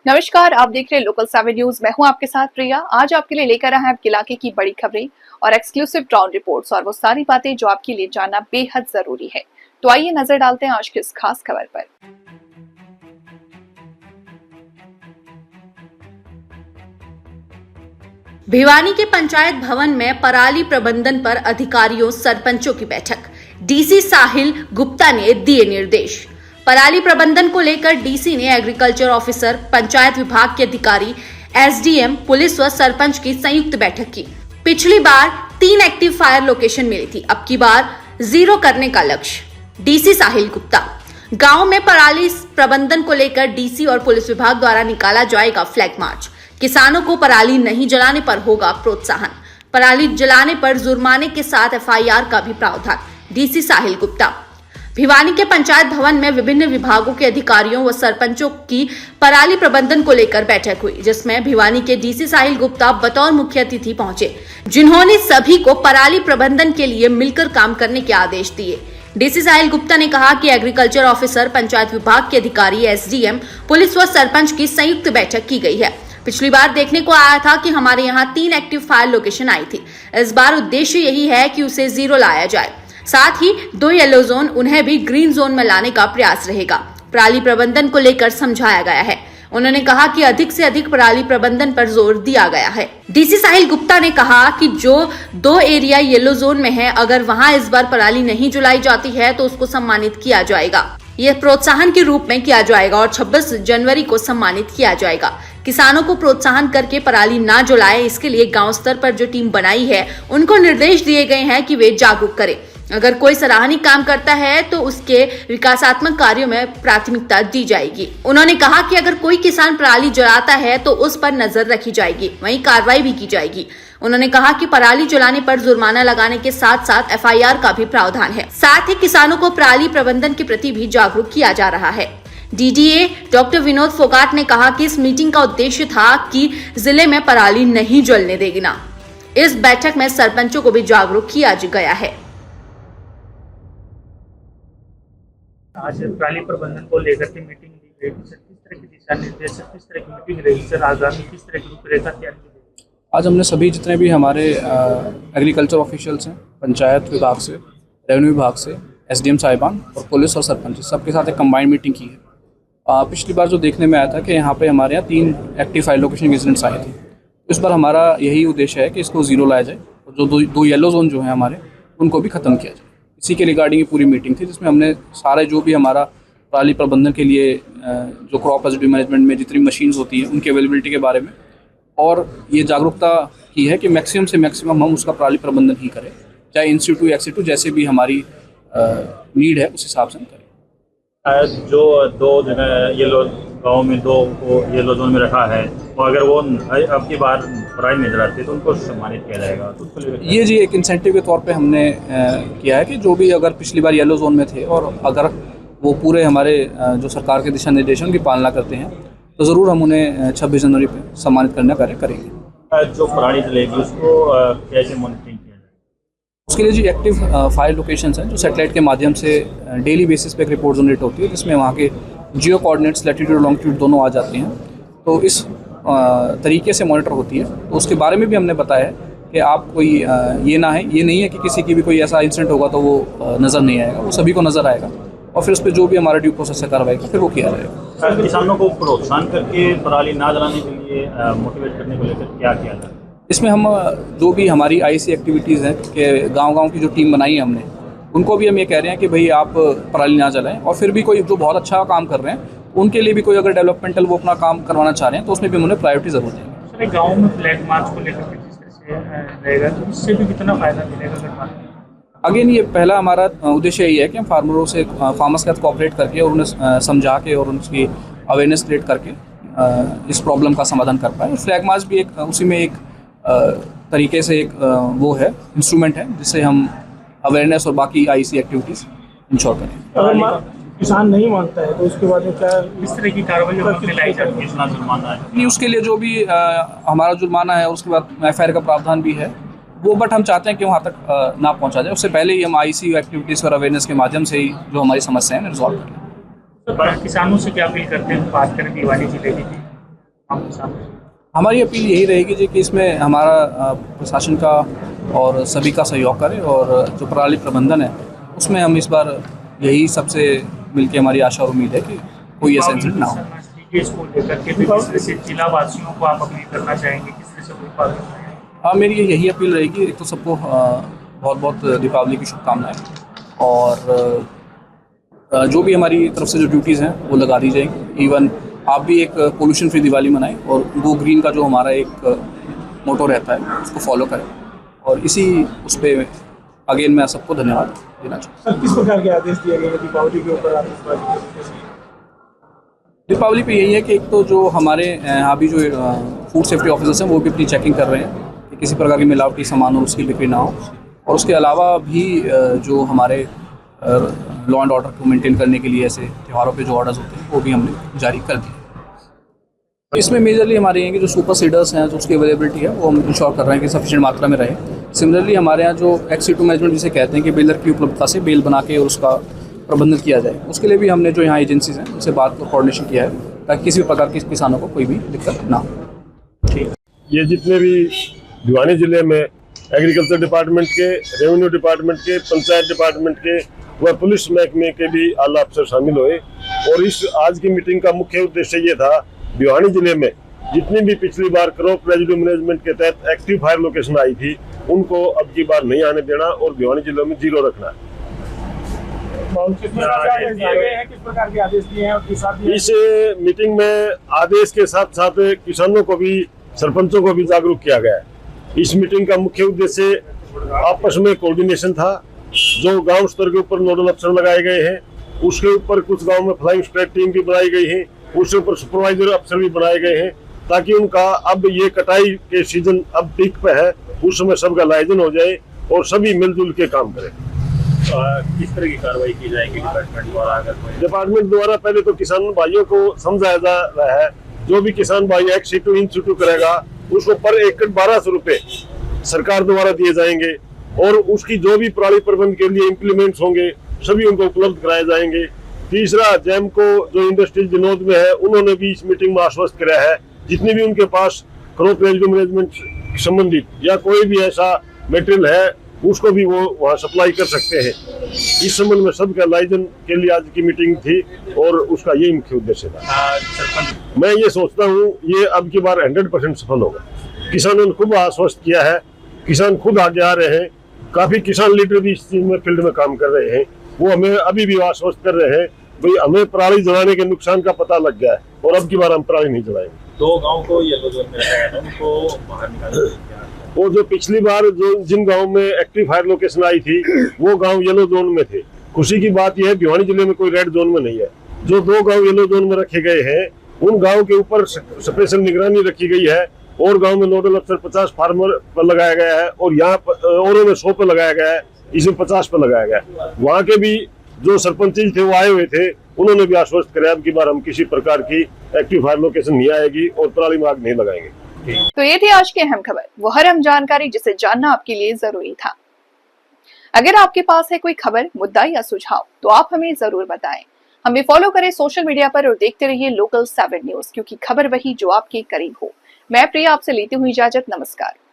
नमस्कार, आप देख रहे हैं लोकल 7 न्यूज। मैं हूं आपके साथ प्रिया। आज आपके लिए लेकर आए हैं आपके इलाके की बड़ी खबरें और एक्सक्लूसिव ग्राउंड रिपोर्ट्स और वो सारी बातें जो आपके लिए जानना बेहद जरूरी है। तो आइए नजर डालते हैं आज की इस खास खबर पर। भिवानी के पंचायत भवन में पराली प्रबंधन पर अधिकारियों सरपंचों की बैठक। डीसी साहिल गुप्ता ने दिए निर्देश। पराली प्रबंधन को लेकर डीसी ने एग्रीकल्चर ऑफिसर, पंचायत विभाग के अधिकारी, एसडीएम, पुलिस व सरपंच की संयुक्त बैठक की। पिछली बार 3 एक्टिव फायर लोकेशन मिली थी, अब की बार 0 करने का लक्ष्य। डीसी साहिल गुप्ता। गांव में पराली प्रबंधन को लेकर डीसी और पुलिस विभाग द्वारा निकाला जाएगा फ्लैग मार्च। किसानों को पराली नहीं जलाने पर होगा प्रोत्साहन। पराली जलाने पर जुर्माने के साथ एफआईआर का भी प्रावधान। डीसी साहिल गुप्ता। भिवानी के पंचायत भवन में विभिन्न विभागों के अधिकारियों व सरपंचों की पराली प्रबंधन को लेकर बैठक हुई, जिसमें भिवानी के डीसी साहिल गुप्ता बतौर मुख्य अतिथि पहुंचे, जिन्होंने सभी को पराली प्रबंधन के लिए मिलकर काम करने के आदेश दिए। डीसी साहिल गुप्ता ने कहा कि एग्रीकल्चर ऑफिसर, पंचायत विभाग के अधिकारी, एसडीएम, पुलिस व सरपंच की संयुक्त बैठक की गई है। पिछली बार देखने को आया था कि हमारे यहाँ 3 एक्टिव फायर लोकेशन आई थी। इस बार उद्देश्य यही है कि उसे 0 लाया जाए। साथ ही 2 येलो जोन, उन्हें भी ग्रीन जोन में लाने का प्रयास रहेगा। पराली प्रबंधन को लेकर समझाया गया है। उन्होंने कहा कि अधिक से अधिक पराली प्रबंधन पर जोर दिया गया है। डीसी साहिल गुप्ता ने कहा कि जो 2 एरिया येलो जोन में है, अगर वहां इस बार पराली नहीं जलाई जाती है तो उसको सम्मानित किया जाएगा। यह प्रोत्साहन के रूप में किया जाएगा और 26 जनवरी को सम्मानित किया जाएगा। किसानों को प्रोत्साहन करके पराली ना जलाए, इसके लिए गांव स्तर पर जो टीम बनाई है, उनको निर्देश दिए गए हैं कि वे जागरूक करें। अगर कोई सराहनीय काम करता है तो उसके विकासात्मक कार्यों में प्राथमिकता दी जाएगी। उन्होंने कहा कि अगर कोई किसान पराली जलाता है तो उस पर नजर रखी जाएगी, वहीं कार्रवाई भी की जाएगी। उन्होंने कहा कि पराली जलाने पर जुर्माना लगाने के साथ साथ एफआईआर का भी प्रावधान है। साथ ही किसानों को पराली प्रबंधन के प्रति भी जागरूक किया जा रहा है। डीडीए डॉक्टर विनोद फोगाट ने कहा कि इस मीटिंग का उद्देश्य था कि जिले में पराली नहीं जलने देना। इस बैठक में सरपंचों को भी जागरूक किया गया है। आज पराली प्रबंधन को लेकर के मीटिंग ली गई। किस तरह के दिशा निर्देश, किस तरह की मीटिंग रही सर, आगामी किस तरह की रूपरेखा तैयार की गई? आज हमने सभी जितने भी हमारे एग्रीकल्चर ऑफिशियल्स हैं, पंचायत विभाग से, रेवेन्यू विभाग से, एसडीएम साहिबान और पुलिस और सरपंच, सबके साथ एक कंबाइंड मीटिंग की है। पिछली बार जो देखने में आया था कि यहाँ पे हमारे यहाँ 3 एक्टिव फायर लोकेशन विजिटेंट्स आए थे। इस बार हमारा यही उद्देश्य है कि इसको 0 लाया जाए और जो 2 येलो जोन जो हैं हमारे, उनको भी ख़त्म किया जाए। इसी के रिगार्डिंग पूरी मीटिंग थी, जिसमें हमने सारे जो भी हमारा पराली प्रबंधन के लिए जो क्रॉप रेजिड्यू मैनेजमेंट में जितनी मशीन्स होती हैं उनकी अवेलेबिलिटी के बारे में और ये जागरूकता की है कि मैक्सिमम से मैक्सिमम हम उसका पराली प्रबंधन ही करें, चाहे इंस्टीट्यूट एक्सीटू जैसे भी हमारी नीड है उस हिसाब से हम करें। जो 2 येलो गाँव में 2 को येलो जोन में रखा है, तो अगर वो अब की बार पराली नहीं जलाते तो उनको सम्मानित किया जाएगा। तो ये जी एक इंसेंटिव के तौर पे हमने किया है कि जो भी अगर पिछली बार येलो जोन में थे और अगर वो पूरे हमारे जो सरकार के दिशा निर्देशों की पालना करते हैं तो ज़रूर हम उन्हें 26 जनवरी पे सम्मानित करने का कार्य करेंगे। जो पराली जलेगी उसको कैसे मॉनिटरिंग किया जाए? उसके लिए जी एक्टिव फायर लोकेशंस हैं जो सैटेलाइट के माध्यम से डेली बेसिस पे एक रिपोर्ट जनरेट होती है, जिसमें वहाँ के जियो कोऑर्डिनेट्स लैटिट्यूड लॉन्गिट्यूड दोनों आ जाते हैं। तो इस तरीके से मॉनिटर होती है। तो उसके बारे में भी हमने बताया है कि आप कोई ये नहीं है कि किसी की भी कोई ऐसा इंसिडेंट होगा तो वो नज़र नहीं आएगा, वो सभी को नज़र आएगा और फिर उस पर जो भी हमारा ड्यू प्रोसेस है कार्रवाई का फिर वो किया जाएगा। किसानों को प्रोत्साहन करके पराली ना जलाने के लिए मोटिवेट करने को लेकर क्या किया जाए? इसमें हम जो भी हमारी आईसी एक्टिविटीज़ हैं कि गाँव की जो टीम बनाई है हमने, उनको भी हम ये कह रहे हैं कि भाई आप पराली ना जलाएं और फिर भी कोई जो बहुत अच्छा काम कर रहे हैं उनके लिए भी कोई अगर डेवलपमेंटल वो अपना काम करवाना चाह रहे हैं तो उसमें भी उन्हें प्रायोरिटी ज़रूर देंगे। सर, गाँव में फ्लैग मार्च को लेकर किस तरह से रहेगा तो इससे भी कितना फ़ायदा मिलेगा? अगेन ये पहला हमारा उद्देश्य यही है कि हम फार्मरों से फार्मर्स के साथ कोऑपरेट करके और उन्हें समझा के और उनकी अवेयरनेस क्रिएट करके इस प्रॉब्लम का समाधान कर पाए। फ्लैग मार्च भी एक उसी में एक तरीके से एक वो है, इंस्ट्रूमेंट है जिससे हम अवेयरनेस और बाकी आईसी एक्टिविटीज़ इंश्योर करें। अगर किसान नहीं मानता है तो उसके बाद में क्या इस तरह की कार्रवाई लाई जाती है? कितना जुर्माना है? नहीं, उसके लिए जो भी हमारा जुर्माना है उसके बाद एफआईआर का प्रावधान भी है वो, बट हम चाहते हैं कि वहाँ तक ना पहुँचा जाए। उससे पहले ही हम आईसी एक्टिविटीज़ और अवेयरनेस के माध्यम से ही जो हमारी समस्या है रिजॉल्व कर लें। किसानों से क्या अपील करते हैं? बात करें भिवानी जिले की, आपके सामने? हमारी अपील यही रहेगी जी कि इसमें हमारा प्रशासन का और सभी का सहयोग करें, और जो पराली प्रबंधन है उसमें हम इस बार यही सबसे मिलके हमारी आशा और उम्मीद है कि कोई ऐसा इंसिडेंट ना हो। इसको लेकर के भी किस तरह से जिला वासियों को आप अपील करना चाहेंगे, किस तरह से कोई पालन करें? हाँ, मेरी यही अपील रहेगी। एक तो सबको बहुत बहुत दीपावली की शुभकामनाएं, और जो भी हमारी तरफ से जो ड्यूटीज़ हैं वो लगा दी जाएंगी। इवन आप भी एक पोल्यूशन फ्री दिवाली मनाएं, और गो ग्रीन का जो हमारा एक मोटो रहता है उसको फॉलो करें, और इसी उस पर अगेन मैं सबको धन्यवाद देना चाहूँगा। सर, किस प्रकार के आदेश दिए गए दीपावली के ऊपर आतिशबाजी? दीपावली पे यही है कि एक तो जो हमारे यहाँ भी जो फूड सेफ्टी ऑफिसर्स हैं वो भी अपनी चेकिंग कर रहे हैं कि किसी प्रकार की मिलावटी सामान और उसकी बिक्री ना हो, और उसके अलावा भी जो हमारे लॉ एंड ऑर्डर को मेंटेन करने के लिए ऐसे त्योहारों पे जो ऑर्डर्स होते हैं वो भी हमने जारी कर दिए। इसमें मेजरली हमारे यहाँ की जो सुपर सीडर्स हैं, जो उसकी अवेलेबिलिटी है वो हम इंश्योर कर रहे हैं कि सफिशिएंट मात्रा में रहे। सिमिलरली हमारे यहाँ जो एक्स-2 मैनेजमेंट जिसे कहते हैं कि बेलर की उपलब्धता से बेल बना के और उसका प्रबंधन किया जाए, उसके लिए भी हमने जो यहाँ एजेंसीज हैं उनसे बात और कोऑर्डिनेशन किया है ताकि किसी भी प्रकार के किसानों को कोई भी दिक्कत ना हो। ठीक, ये जितने भी भिवानी जिले में एग्रीकल्चर डिपार्टमेंट के, रेवेन्यू डिपार्टमेंट के, पंचायत डिपार्टमेंट के व पुलिस महकमे के भी आला अफसर शामिल हुए, और इस आज की मीटिंग का मुख्य उद्देश्य ये था भिवानी जिले में जितनी भी पिछली बार क्रॉप रेजिड्यू मैनेजमेंट के तहत एक्टिव फायर लोकेशन आई थी उनको अब की बार नहीं आने देना और भिवानी जिले में 0 रखना है। किस प्रकार के आदेश दिए हैं और किस साथ इस मीटिंग में आदेश के साथ साथ किसानों को भी, सरपंचों को भी जागरूक किया गया है। इस मीटिंग का मुख्य उद्देश्य आपस में कोऑर्डिनेशन था। जो गांव स्तर के ऊपर नोडल अफसर लगाए गए हैं, उसके ऊपर कुछ गांव में फ्लाइंग स्क्वाड टीम भी बनाई गई है, उसके ऊपर सुपरवाइजर अफसर भी बनाए गए हैं, ताकि उनका अब ये कटाई के सीजन अब पीक पे है, उस समय सबका आयोजन हो जाए और सभी मिलजुल के काम करें। किस तरह की कार्रवाई की जाएगी डिपार्टमेंट द्वारा? अगर डिपार्टमेंट द्वारा पहले तो किसान भाइयों को समझाया जा रहा है, जो भी किसान भाई एक्स-2 इन-situ करेगा उसको पर एकड़ 1200 रुपए सरकार द्वारा दिए जाएंगे, और उसकी जो भी पराली प्रबंध के लिए इम्प्लीमेंट्स होंगे सभी उनको उपलब्ध कराए जाएंगे। तीसरा, जैम को जो इंडस्ट्रीज विनोद में है उन्होंने भी इस मीटिंग में आश्वस्त किया है जितनी भी उनके पास क्रॉप रेजिड्यू मैनेजमेंट संबंधित या कोई भी ऐसा मटेरियल है उसको भी वो वहाँ सप्लाई कर सकते हैं। इस संबंध में सबका लाइजन के लिए आज की मीटिंग थी और उसका यही मुख्य उद्देश्य था। मैं ये सोचता हूँ ये अब की बार 100% सफल होगा। किसानों ने खुद आश्वस्त किया है, किसान खुद आगे आ रहे हैं, काफी किसान लीडर भी इस चीज में फील्ड में काम कर रहे हैं, वो हमें अभी भी आश्वस्त कर रहे हैं भाई हमें पराली जलाने के नुकसान का पता लग गया है और अब की बार हम पराली नहीं जलाएंगे। 2 गांव को येलो जोन में रखा गया था, उनको बाहर निकाला। और जो पिछली बार जो जिन गांव में एक्टिव फायर लोकेशन आई थी वो गांव येलो जोन में थे। खुशी की बात यह है भिवानी जिले में कोई रेड जोन में नहीं है। जो 2 गांव येलो जोन में रखे गए हैं उन गांव के ऊपर स्पेशल निगरानी रखी गई है, और गांव में नोडल अफसर 50 फार्मर पर लगाया गया है और यहाँ औरों में 100 पर लगाया गया है, इसमें 50 पर लगाया गया है। वहाँ के भी जो सरपंच थे वो आए हुए थे, उन्होंने भी आश्वस्त कराया अब की बार हम किसी प्रकार की एक्टिव फायर लोकेशन नहीं आएगी और पराली में आग नहीं लगाएंगे। तो ये थी आज की अहम खबर, वो हर अहम जानकारी जिसे जानना आपके लिए जरूरी था। अगर आपके पास है कोई खबर, मुद्दा या सुझाव तो आप हमें जरूर बताएं। हमें फॉलो करें सोशल मीडिया पर और देखते रहिए लोकल 7 न्यूज, क्योंकि खबर वही जो आपके करीब हो। मैं प्रिया आपसे लेती हूँ इजाजत। नमस्कार।